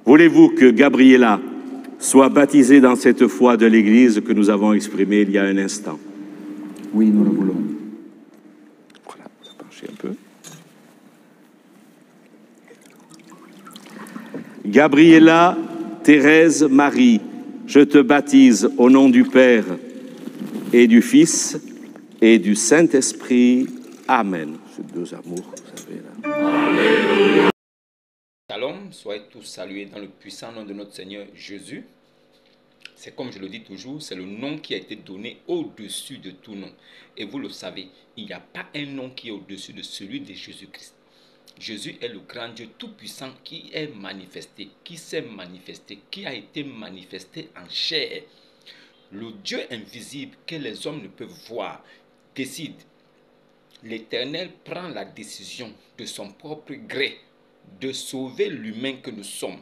Voulez-vous que Gabriela soit baptisée dans cette foi de l'Église que nous avons exprimée il y a un instant? Oui, nous le voulons. Voilà, ça penche un peu. Gabriela Thérèse Marie, je te baptise au nom du Père et du Fils et du Saint-Esprit. Amen. Ces deux amours, vous savez là. Shalom, soyez tous salués dans le puissant nom de notre Seigneur Jésus. C'est comme je le dis toujours, c'est le nom qui a été donné au-dessus de tout nom. Et vous le savez, il n'y a pas un nom qui est au-dessus de celui de Jésus-Christ. Jésus est le grand Dieu tout-puissant qui est manifesté, qui s'est manifesté, qui a été manifesté en chair. Le Dieu invisible que les hommes ne peuvent voir décide. L'Éternel prend la décision de son propre gré de sauver l'humain que nous sommes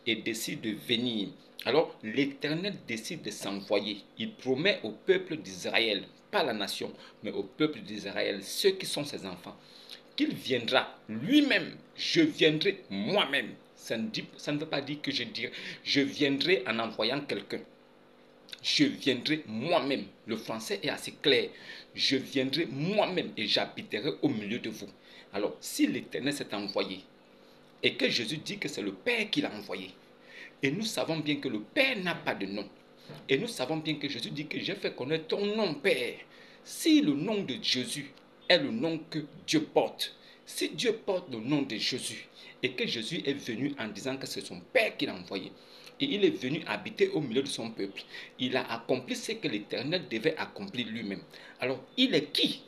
et décide de venir. Alors l'Éternel décide de s'envoyer. Il promet au peuple d'Israël, pas la nation, mais au peuple d'Israël, ceux qui sont ses enfants, qu'il viendra lui-même. Je viendrai moi-même. Ça ne veut pas dire que je viendrai en envoyant quelqu'un. Je viendrai moi-même. Le français est assez clair. Je viendrai moi-même et j'habiterai au milieu de vous. Alors, si l'Éternel s'est envoyé et que Jésus dit que c'est le Père qui l'a envoyé, et nous savons bien que le Père n'a pas de nom, et nous savons bien que Jésus dit que j'ai fait connaître ton nom, Père. Si le nom de Jésus est le nom que Dieu porte, si Dieu porte le nom de Jésus, et que Jésus est venu en disant que c'est son Père qui l'a envoyé, et il est venu habiter au milieu de son peuple, il a accompli ce que l'Éternel devait accomplir lui-même. Alors, il est qui?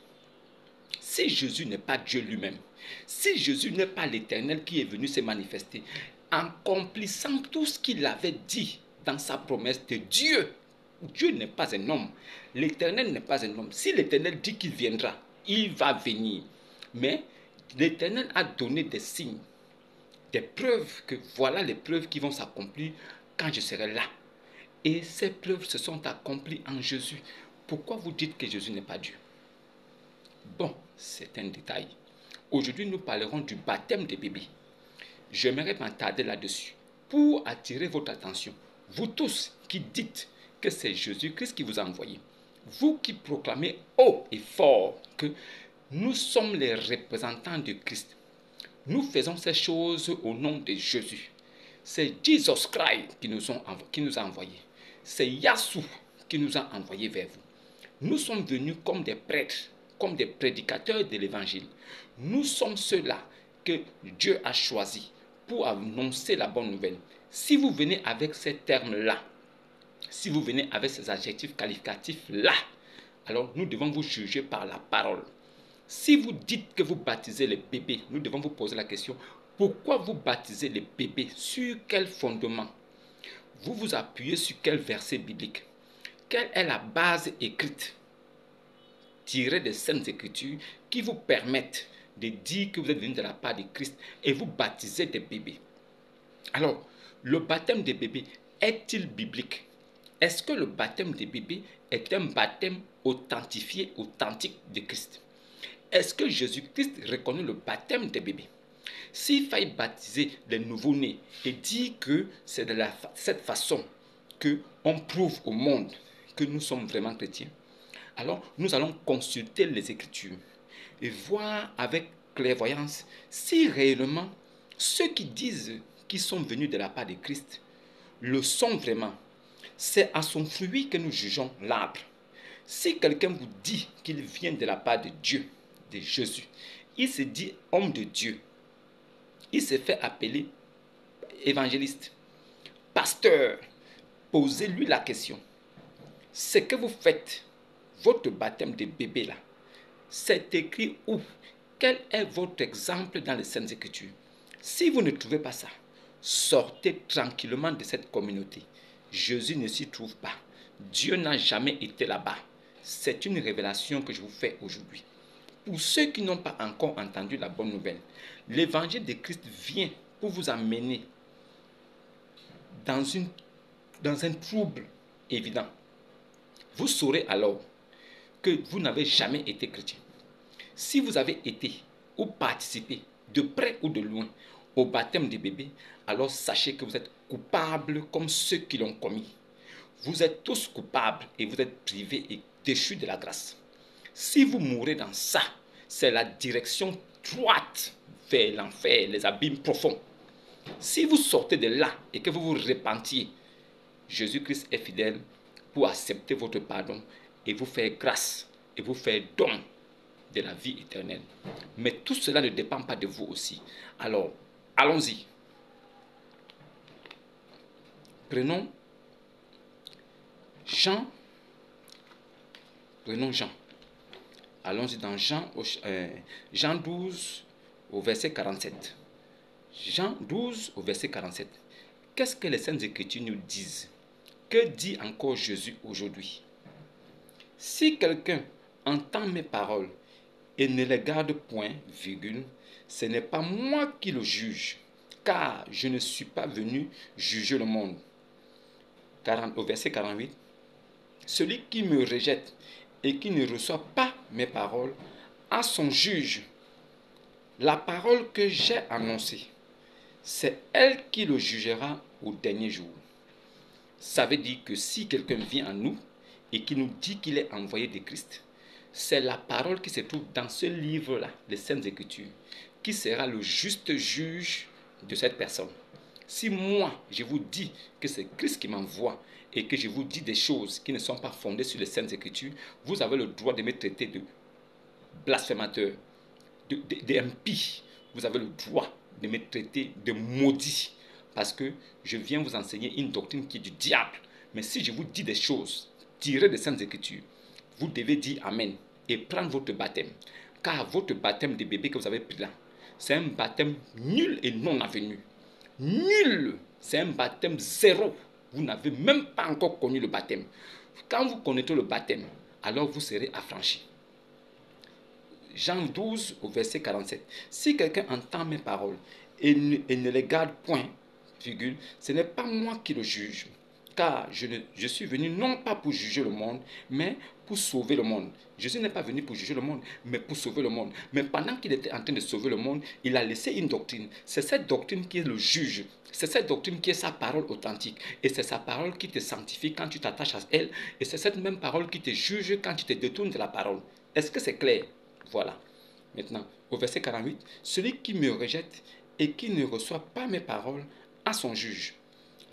Si Jésus n'est pas Dieu lui-même, si Jésus n'est pas l'Éternel qui est venu se manifester, accomplissant tout ce qu'il avait dit dans sa promesse de Dieu. Dieu n'est pas un homme. L'Éternel n'est pas un homme. Si l'Éternel dit qu'il viendra, il va venir. Mais l'Éternel a donné des signes, des preuves, que voilà les preuves qui vont s'accomplir quand je serai là. Et ces preuves se sont accomplies en Jésus. Pourquoi vous dites que Jésus n'est pas Dieu? Bon, c'est un détail. Aujourd'hui, nous parlerons du baptême des bébés. J'aimerais m'attarder là-dessus pour attirer votre attention. Vous tous qui dites que c'est Jésus-Christ qui vous a envoyé. Vous qui proclamez haut et fort que nous sommes les représentants de Christ. Nous faisons ces choses au nom de Jésus. C'est Jesus Christ qui nous a envoyés. C'est Yassou qui nous a envoyés vers vous. Nous sommes venus comme des prêtres, comme des prédicateurs de l'évangile. Nous sommes ceux-là que Dieu a choisis pour annoncer la bonne nouvelle. Si vous venez avec ces termes-là, si vous venez avec ces adjectifs qualificatifs-là, alors nous devons vous juger par la parole. Si vous dites que vous baptisez les bébés, nous devons vous poser la question, pourquoi vous baptisez les bébés? Sur quel fondement? Vous vous appuyez sur quel verset biblique? Quelle est la base écrite tirée des Saintes Écritures qui vous permettent de dire que vous êtes venu de la part de Christ et vous baptisez des bébés? Alors, le baptême des bébés est-il biblique? Est-ce que le baptême des bébés est un baptême authentifié, authentique de Christ? Est-ce que Jésus-Christ reconnaît le baptême des bébés? S'il faille baptiser les nouveau-nés et dire que c'est de cette façon qu'on prouve au monde que nous sommes vraiment chrétiens, alors nous allons consulter les Écritures et voir avec clairvoyance si réellement ceux qui disent qu'ils sont venus de la part de Christ le sont vraiment. C'est à son fruit que nous jugeons l'arbre. Si quelqu'un vous dit qu'il vient de la part de Dieu, de Jésus, il se dit homme de Dieu, il se fait appeler évangéliste, pasteur, posez-lui la question. Ce que vous faites, votre baptême de bébé là, c'est écrit où? Quel est votre exemple dans les Saintes Écritures? Si vous ne trouvez pas ça, sortez tranquillement de cette communauté. Jésus ne s'y trouve pas. Dieu n'a jamais été là-bas. C'est une révélation que je vous fais aujourd'hui. Pour ceux qui n'ont pas encore entendu la bonne nouvelle, l'évangile de Christ vient pour vous amener dans un trouble évident. Vous saurez alors que vous n'avez jamais été chrétien. Si vous avez été ou participé de près ou de loin au baptême des bébés, alors sachez que vous êtes coupables comme ceux qui l'ont commis. Vous êtes tous coupables et vous êtes privés et déchus de la grâce. Si vous mourrez dans ça, c'est la direction droite vers l'enfer, les abîmes profonds. Si vous sortez de là et que vous vous repentiez, Jésus-Christ est fidèle pour accepter votre pardon et vous faire grâce et vous faire don de la vie éternelle. Mais tout cela ne dépend pas de vous aussi. Alors, allons-y. Prenons Jean. Allons-y dans Jean 12 au verset 47. Jean 12 au verset 47. Qu'est-ce que les Saintes Écritures nous disent? Que dit encore Jésus aujourd'hui? Si quelqu'un entend mes paroles et ne les garde point, virgule, ce n'est pas moi qui le juge, car je ne suis pas venu juger le monde. Au verset 48, celui qui me rejette et qui ne reçoit pas mes paroles a son juge. La parole que j'ai annoncée, c'est elle qui le jugera au dernier jour. Ça veut dire que si quelqu'un vient à nous et qui nous dit qu'il est envoyé de Christ, c'est la parole qui se trouve dans ce livre-là, les Saintes Écritures, qui sera le juste juge de cette personne. Si moi, je vous dis que c'est Christ qui m'envoie et que je vous dis des choses qui ne sont pas fondées sur les Saintes Écritures, vous avez le droit de me traiter de blasphémateur, d'impie. Vous avez le droit de me traiter de maudit parce que je viens vous enseigner une doctrine qui est du diable. Mais si je vous dis des choses tirées des Saintes Écritures, vous devez dire Amen et prendre votre baptême. Car votre baptême de bébé que vous avez pris là, c'est un baptême nul et non avenu. Nul, c'est un baptême zéro. Vous n'avez même pas encore connu le baptême. Quand vous connaîtrez le baptême, alors vous serez affranchis. Jean 12 au verset 47. Si quelqu'un entend mes paroles et ne les garde point, virgule, ce n'est pas moi qui le juge, car je suis venu non pas pour juger le monde, mais pour sauver le monde. Jésus n'est pas venu pour juger le monde, mais pour sauver le monde. Mais pendant qu'il était en train de sauver le monde, il a laissé une doctrine. C'est cette doctrine qui est le juge. C'est cette doctrine qui est sa parole authentique. Et c'est sa parole qui te sanctifie quand tu t'attaches à elle. Et c'est cette même parole qui te juge quand tu te détournes de la parole. Est-ce que c'est clair? Voilà. Maintenant, au verset 48, celui qui me rejette et qui ne reçoit pas mes paroles a son juge.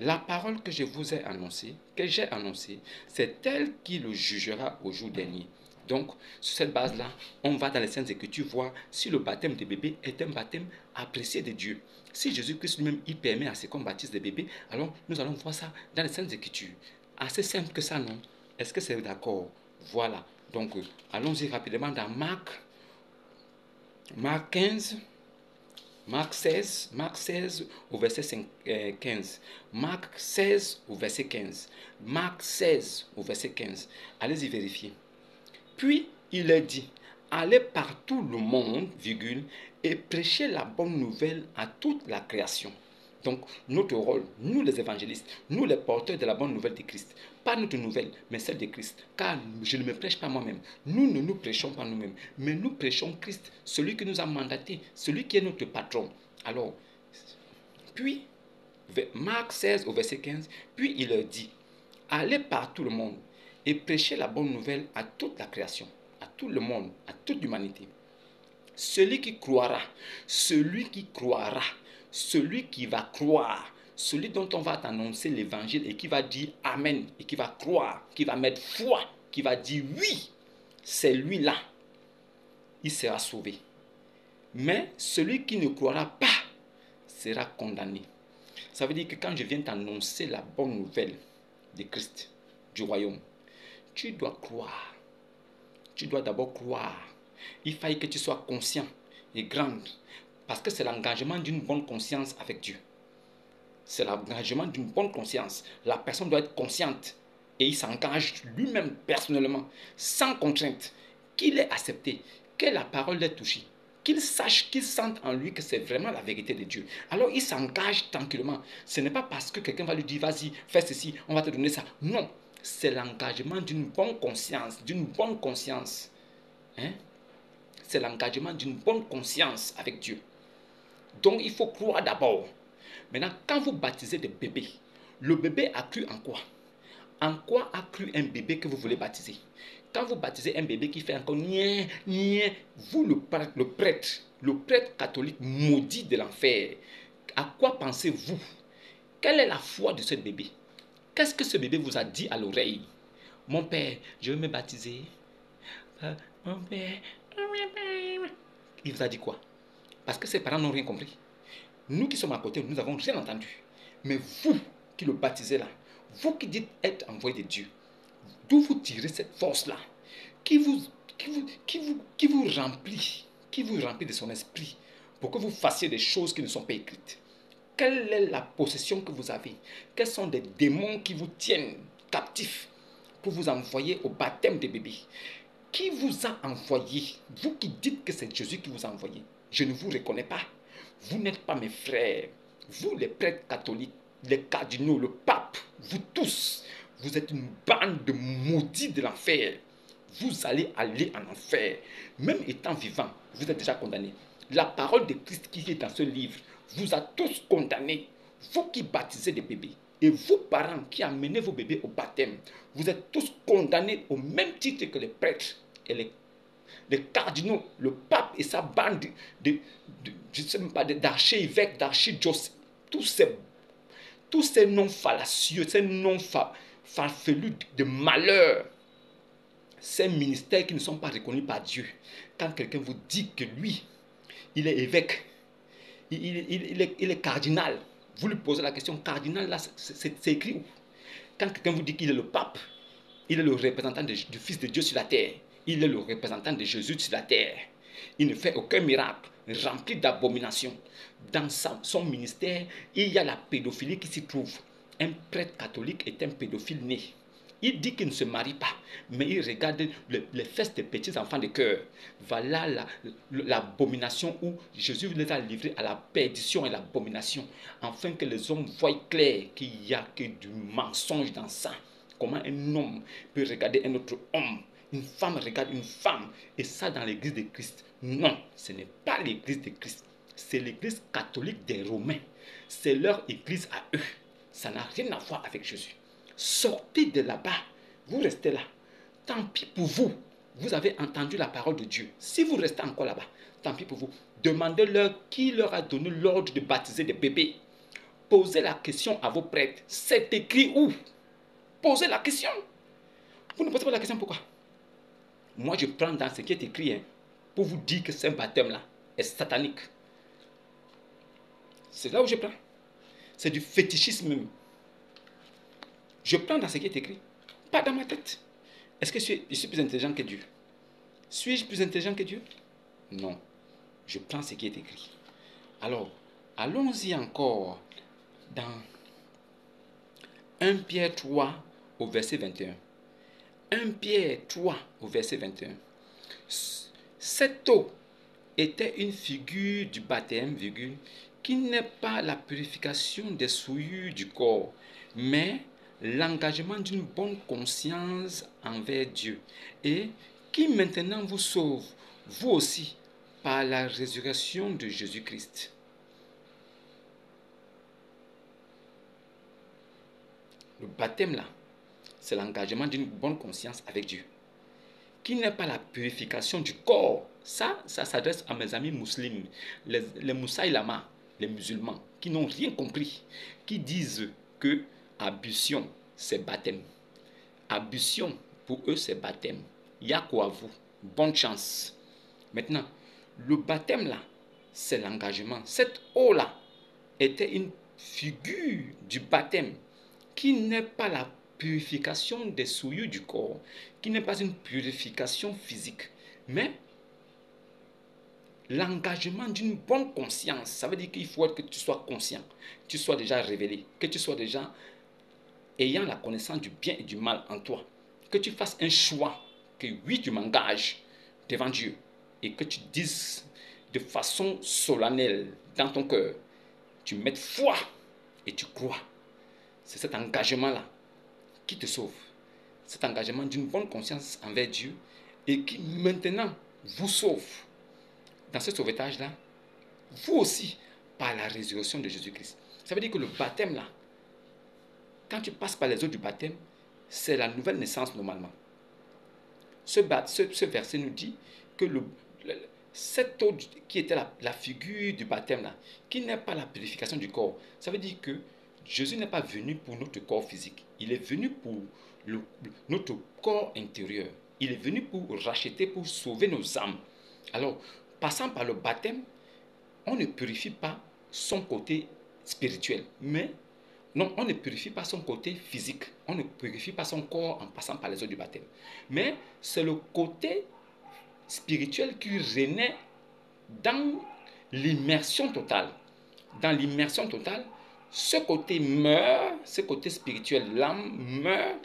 La parole que je vous ai annoncée, que j'ai annoncée, c'est elle qui le jugera au jour dernier. Donc, sur cette base-là, on va dans les Saintes Écritures voir si le baptême des bébés est un baptême apprécié de Dieu. Si Jésus-Christ lui-même, il permet à ce qu'on baptise des bébés, alors nous allons voir ça dans les Saintes Écritures. Assez simple que ça, non? Est-ce que c'est d'accord? Voilà. Donc, allons-y rapidement dans Marc 15, Marc 16 au verset 15. Marc 16 au verset 15. Marc 16 au verset 15. Allez-y vérifier. Puis il leur dit, allez par tout le monde, virgule, et prêchez la bonne nouvelle à toute la création. Donc, notre rôle, nous les évangélistes, nous les porteurs de la bonne nouvelle de Christ, pas notre nouvelle, mais celle de Christ. Car je ne me prêche pas moi-même. Nous ne nous prêchons pas nous-mêmes, mais nous prêchons Christ, celui qui nous a mandaté, celui qui est notre patron. Alors, puis, Marc 16 au verset 15, puis il leur dit, allez par tout le monde et prêchez la bonne nouvelle à toute la création, à tout le monde, à toute l'humanité. Celui qui croira, celui qui va croire, celui dont on va t'annoncer l'évangile et qui va dire Amen, et qui va croire, qui va mettre foi, qui va dire oui, c'est lui-là, il sera sauvé. Mais celui qui ne croira pas sera condamné. Ça veut dire que quand je viens t'annoncer la bonne nouvelle de Christ, du royaume, tu dois croire. Tu dois d'abord croire. Il faille que tu sois conscient et grande. Parce que c'est l'engagement d'une bonne conscience avec Dieu. C'est l'engagement d'une bonne conscience. La personne doit être consciente. Et il s'engage lui-même personnellement, sans contrainte, qu'il ait accepté, que la parole l'ait touché, qu'il sache, qu'il sente en lui que c'est vraiment la vérité de Dieu. Alors il s'engage tranquillement. Ce n'est pas parce que quelqu'un va lui dire, vas-y, fais ceci, on va te donner ça. Non. C'est l'engagement d'une bonne conscience, Hein? C'est l'engagement d'une bonne conscience avec Dieu. Donc il faut croire d'abord. Maintenant, quand vous baptisez des bébés, le bébé a cru en quoi? En quoi a cru un bébé que vous voulez baptiser? Quand vous baptisez un bébé qui fait encore nien, nien, vous le prêtre catholique maudit de l'enfer, à quoi pensez-vous? Quelle est la foi de ce bébé? Qu'est-ce que ce bébé vous a dit à l'oreille? Mon père, je veux me baptiser. Mon père, il vous a dit quoi? Parce que ses parents n'ont rien compris. Nous qui sommes à côté, nous n'avons rien entendu. Mais vous qui le baptisez là, vous qui dites être envoyé de Dieu, d'où vous tirez cette force-là qui vous remplit de son esprit pour que vous fassiez des choses qui ne sont pas écrites? Quelle est la possession que vous avez? Quels sont des démons qui vous tiennent captifs pour vous envoyer au baptême des bébés? Qui vous a envoyé? Vous qui dites que c'est Jésus qui vous a envoyé. Je ne vous reconnais pas. Vous n'êtes pas mes frères. Vous, les prêtres catholiques, les cardinaux, le pape, vous tous, vous êtes une bande de maudits de l'enfer. Vous allez aller en enfer. Même étant vivant, vous êtes déjà condamnés. La parole de Christ qui est dans ce livre vous a tous condamnés. Vous qui baptisez des bébés et vous parents qui amenez vos bébés au baptême, vous êtes tous condamnés au même titre que les prêtres et les cardinaux, le pape et sa bande je ne sais même pas, d'archevêques, d'archidiocèses, tous ces noms fallacieux, ces noms farfelus de malheur, ces ministères qui ne sont pas reconnus par Dieu. Quand quelqu'un vous dit que lui, il est évêque, il est cardinal, vous lui posez la question, cardinal, là, c'est écrit où? Quand quelqu'un vous dit qu'il est le pape, il est le représentant du Fils de Dieu sur la terre, il est le représentant de Jésus sur la terre. Il ne fait aucun miracle, rempli d'abominations. Dans son ministère, il y a la pédophilie qui s'y trouve. Un prêtre catholique est un pédophile né. Il dit qu'il ne se marie pas, mais il regarde les fesses des petits enfants de cœur. Voilà l'abomination où Jésus les a livrés à la perdition et l'abomination, afin que les hommes voient clair qu'il n'y a que du mensonge dans ça. Comment un homme peut regarder un autre homme? Une femme regarde une femme, et ça dans l'église de Christ. Non, ce n'est pas l'église de Christ. C'est l'église catholique des Romains. C'est leur église à eux. Ça n'a rien à voir avec Jésus. Sortez de là-bas. Vous restez là. Tant pis pour vous. Vous avez entendu la parole de Dieu. Si vous restez encore là-bas, tant pis pour vous. Demandez-leur qui leur a donné l'ordre de baptiser des bébés. Posez la question à vos prêtres. C'est écrit où? Posez la question. Vous ne posez pas la question pourquoi? Moi, je prends dans ce qui est écrit pour vous dire que ce baptême-là est satanique. C'est là où je prends. C'est du fétichisme même. Je prends dans ce qui est écrit, pas dans ma tête. Est-ce que je suis plus intelligent que Dieu? Suis-je plus intelligent que Dieu? Non. Je prends ce qui est écrit. Alors, allons-y encore dans 1 Pierre 3 au verset 21. 1 Pierre 3 au verset 21. Cette eau était une figure du baptême, qui n'est pas la purification des souillures du corps, mais l'engagement d'une bonne conscience envers Dieu, et qui maintenant vous sauve, vous aussi, par la résurrection de Jésus-Christ. Le baptême là, c'est l'engagement d'une bonne conscience avec Dieu, qui n'est pas la purification du corps. Ça s'adresse à mes amis musulmans, les Moussaïlama, les musulmans, qui n'ont rien compris, qui disent que ablution, c'est baptême. Ablution, pour eux, c'est baptême. Yako à vous, bonne chance. Maintenant, le baptême là, c'est l'engagement. Cette eau-là était une figure du baptême, qui n'est pas la purification des souillures du corps, qui n'est pas une purification physique, mais l'engagement d'une bonne conscience. Ça veut dire qu'il faut que tu sois conscient, que tu sois déjà révélé, que tu sois déjà ayant la connaissance du bien et du mal en toi, que tu fasses un choix, que oui, tu m'engages devant Dieu, et que tu dises de façon solennelle dans ton cœur, tu mets foi et tu crois. C'est cet engagement-là qui te sauve. Cet engagement d'une bonne conscience envers Dieu, et qui maintenant vous sauve. Dans ce sauvetage-là, vous aussi, par la résurrection de Jésus-Christ. Ça veut dire que le baptême là, quand tu passes par les eaux du baptême, c'est la nouvelle naissance normalement. Ce verset nous dit que cette eau qui était la figure du baptême là, qui n'est pas la purification du corps, ça veut dire que Jésus n'est pas venu pour notre corps physique. Il est venu pour notre corps intérieur. Il est venu pour racheter, pour sauver nos âmes. Alors, passant par le baptême, on ne purifie pas son côté spirituel, mais non, on ne purifie pas son côté physique, on ne purifie pas son corps en passant par les eaux du baptême. Mais c'est le côté spirituel qui renaît dans l'immersion totale. Dans l'immersion totale, ce côté meurt, ce côté spirituel, l'âme meurt,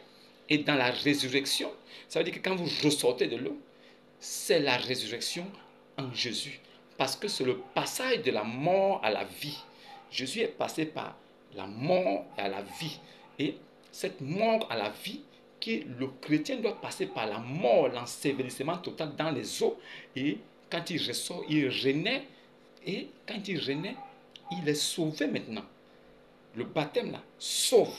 et dans la résurrection, ça veut dire que quand vous ressortez de l'eau, c'est la résurrection en Jésus. Parce que c'est le passage de la mort à la vie. Jésus est passé par la mort à la vie. Et cette mort à la vie, le chrétien doit passer par la mort, l'ensevelissement total dans les eaux. Et quand il ressort, il renaît. Et quand il renaît, il est sauvé maintenant. Le baptême là sauve.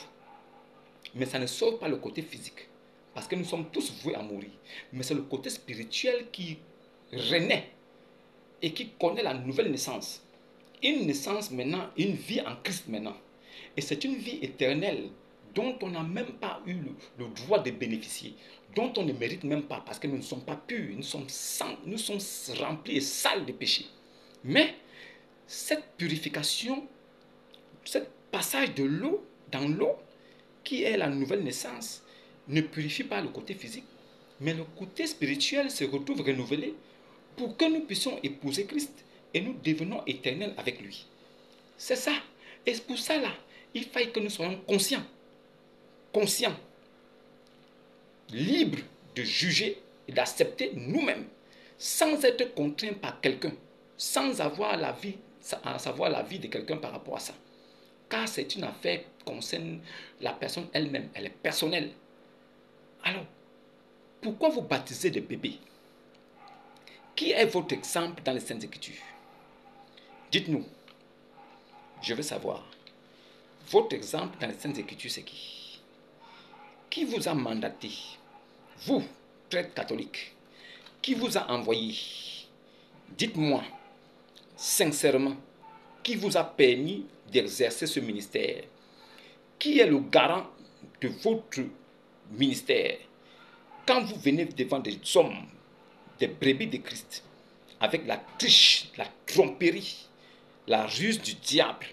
Mais ça ne sauve pas le côté physique. Parce que nous sommes tous voués à mourir. Mais c'est le côté spirituel qui renaît et qui connaît la nouvelle naissance. Une naissance maintenant, une vie en Christ maintenant. Et c'est une vie éternelle dont on n'a même pas eu le droit de bénéficier, dont on ne mérite même pas parce que nous ne sommes pas purs, nous sommes remplis et sales de péché. Mais cette purification, ce passage de l'eau dans l'eau, qui est la nouvelle naissance, ne purifie pas le côté physique, mais le côté spirituel se retrouve renouvelé pour que nous puissions épouser Christ et nous devenons éternels avec lui. C'est ça. Et pour ça, là, il faille que nous soyons conscients, libres de juger et d'accepter nous-mêmes, sans être contraints par quelqu'un, sans savoir la vie de quelqu'un par rapport à ça. Car c'est une affaire qui concerne la personne elle-même, elle est personnelle. Alors, pourquoi vous baptisez des bébés? Qui est votre exemple dans les Saintes Écritures? Dites-nous. Je veux savoir. Votre exemple dans les Saintes Écritures, c'est qui? Qui vous a mandaté? Vous, prêtre catholique, qui vous a envoyé? Dites-moi, sincèrement, qui vous a permis d'exercer ce ministère? Qui est le garant de votre ministère? Quand vous venez devant des hommes, des brebis de Christ, avec la triche, la tromperie, la ruse du diable,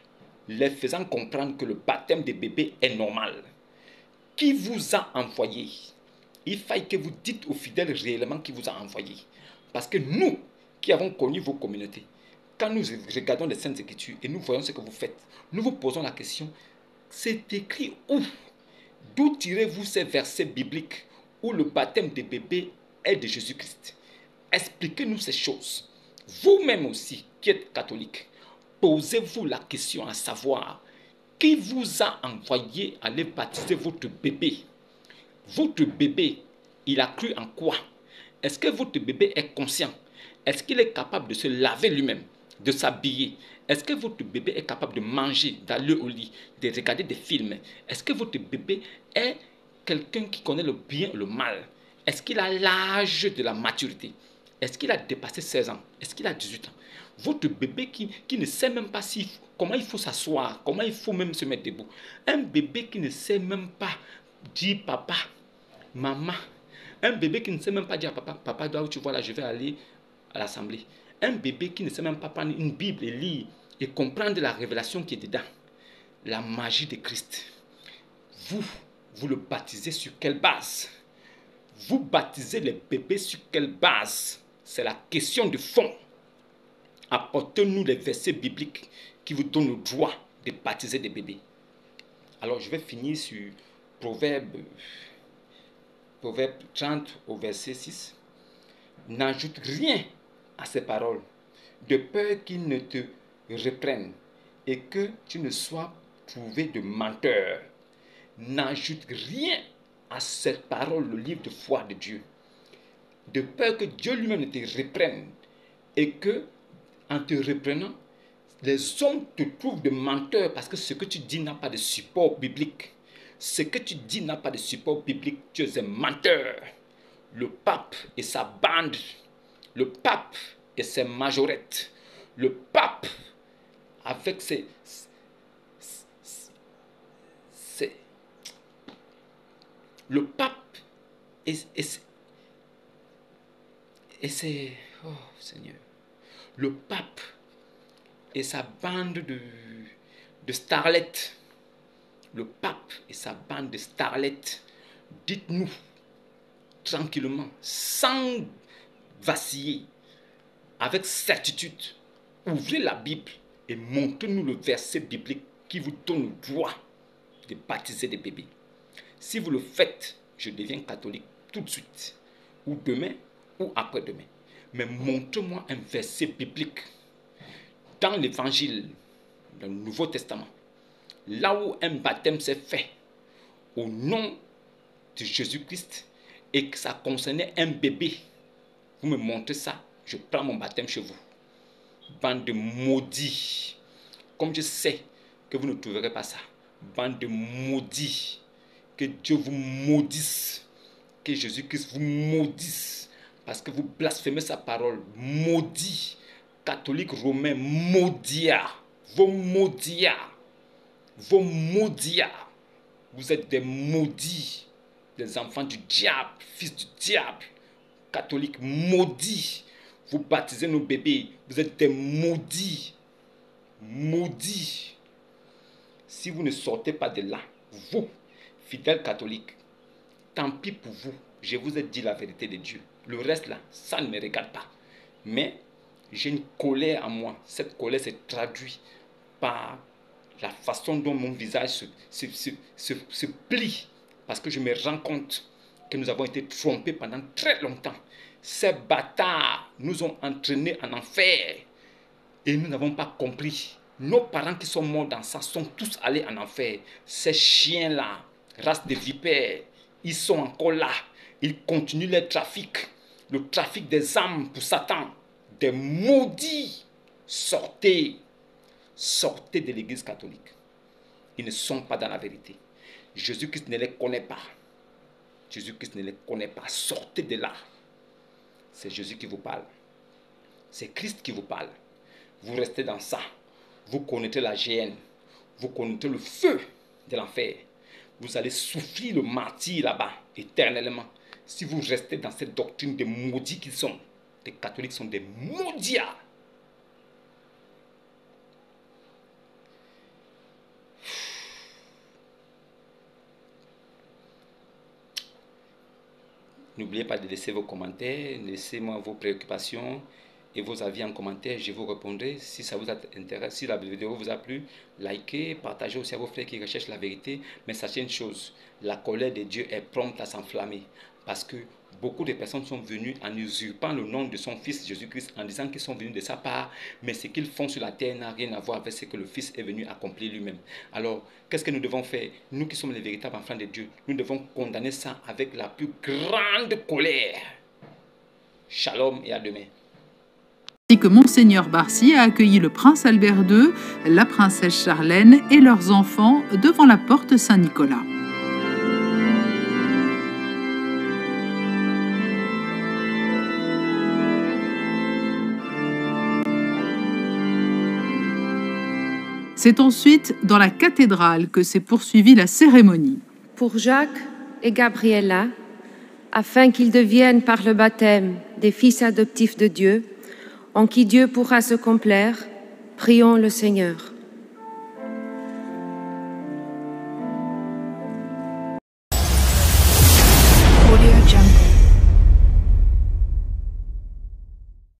les faisant comprendre que le baptême des bébés est normal, qui vous a envoyé? Il faille que vous dites aux fidèles réellement qui vous a envoyé. Parce que nous, qui avons connu vos communautés, quand nous regardons les Saintes Écritures et nous voyons ce que vous faites, nous vous posons la question, c'est écrit où? D'où tirez-vous ces versets bibliques où le baptême des bébés est de Jésus-Christ? Expliquez-nous ces choses. Vous-même aussi, qui êtes catholique, posez-vous la question à savoir, qui vous a envoyé aller baptiser votre bébé? Votre bébé, il a cru en quoi? Est-ce que votre bébé est conscient? Est-ce qu'il est capable de se laver lui-même, de s'habiller? Est-ce que votre bébé est capable de manger, d'aller au lit, de regarder des films? Est-ce que votre bébé est quelqu'un qui connaît le bien et le mal? Est-ce qu'il a l'âge de la maturité? Est-ce qu'il a dépassé 16 ans? Est-ce qu'il a 18 ans? Votre bébé qui ne sait même pas comment il faut s'asseoir, comment il faut même se mettre debout. Un bébé qui ne sait même pas dire papa, maman. Un bébé qui ne sait même pas dire à papa, papa, là où tu vois là, je vais aller à l'assemblée. Un bébé qui ne sait même pas prendre une Bible et lire et comprendre la révélation qui est dedans. La magie de Christ. Vous le baptisez sur quelle base? Vous baptisez les bébés sur quelle base? C'est la question de fond. Apportez-nous les versets bibliques qui vous donnent le droit de baptiser des bébés. Alors je vais finir sur Proverbe 30 au verset 6. N'ajoute rien à ces paroles, de peur qu'ils ne te reprennent et que tu ne sois trouvé de menteur. N'ajoute rien à cette parole, le livre de foi de Dieu, de peur que Dieu lui-même ne te reprenne et que, en te reprenant, Les hommes te trouvent de menteur parce que ce que tu dis n'a pas de support biblique. Ce que tu dis n'a pas de support biblique, tu es un menteur. Le pape et sa bande, le pape et ses majorettes, le pape avec ses le pape et c'est oh Seigneur, le pape et sa bande de starlettes, le pape et sa bande de starlettes, dites-nous tranquillement, sans vaciller, avec certitude, ouvrez la Bible et montrez-nous le verset biblique qui vous donne le droit de baptiser des bébés. Si vous le faites, je deviens catholique tout de suite, ou demain, ou après-demain. Mais montrez-moi un verset biblique dans l'Évangile, dans le Nouveau Testament, là où un baptême s'est fait au nom de Jésus-Christ et que ça concernait un bébé. Vous me montrez ça, je prends mon baptême chez vous. Bande de maudits. Comme je sais que vous ne trouverez pas ça. Bande de maudits. Que Dieu vous maudisse. Que Jésus-Christ vous maudisse. Parce que vous blasphémez sa parole. Maudit. Catholique romain, maudia. Vos maudia. Vos maudia. Vous êtes des maudits. Des enfants du diable. Fils du diable. Catholique maudit. Vous baptisez nos bébés. Vous êtes des maudits. Maudits. Si vous ne sortez pas de là, vous, fidèles catholiques, tant pis pour vous. Je vous ai dit la vérité de Dieu. Le reste là, ça ne me regarde pas. Mais j'ai une colère en moi. Cette colère se traduit par la façon dont mon visage se plie. Parce que je me rends compte que nous avons été trompés pendant très longtemps. Ces bâtards nous ont entraînés en enfer. Et nous n'avons pas compris. Nos parents qui sont morts dans ça sont tous allés en enfer. Ces chiens-là, race de vipères, ils sont encore là. Ils continuent le trafic des âmes pour Satan. Des maudits. Sortez de l'église catholique. Ils ne sont pas dans la vérité. Jésus-Christ ne les connaît pas. Jésus-Christ ne les connaît pas. Sortez de là. C'est Jésus qui vous parle. C'est Christ qui vous parle. Vous restez dans ça. Vous connaîtrez la géhenne. Vous connaîtrez le feu de l'enfer. Vous allez souffrir le martyre là-bas, éternellement. Si vous restez dans cette doctrine de maudits qu'ils sont. Les catholiques sont des maudits. N'oubliez pas de laisser vos commentaires, laissez-moi vos préoccupations et vos avis en commentaire, je vous répondrai. Si ça vous intéresse, si la vidéo vous a plu, likez, partagez aussi à vos frères qui recherchent la vérité. Mais sachez une chose, la colère de Dieu est prompte à s'enflammer parce que beaucoup de personnes sont venues en usurpant le nom de son Fils Jésus-Christ en disant qu'ils sont venus de sa part, mais ce qu'ils font sur la terre n'a rien à voir avec ce que le Fils est venu accomplir lui-même. Alors, qu'est-ce que nous devons faire? Nous qui sommes les véritables enfants de Dieu, nous devons condamner ça avec la plus grande colère. Shalom et à demain. Ainsi que Monseigneur Barcy a accueilli le prince Albert II, la princesse Charlène et leurs enfants devant la porte Saint-Nicolas. C'est ensuite dans la cathédrale que s'est poursuivie la cérémonie. Pour Jacques et Gabriella, afin qu'ils deviennent par le baptême des fils adoptifs de Dieu, en qui Dieu pourra se complaire, prions le Seigneur.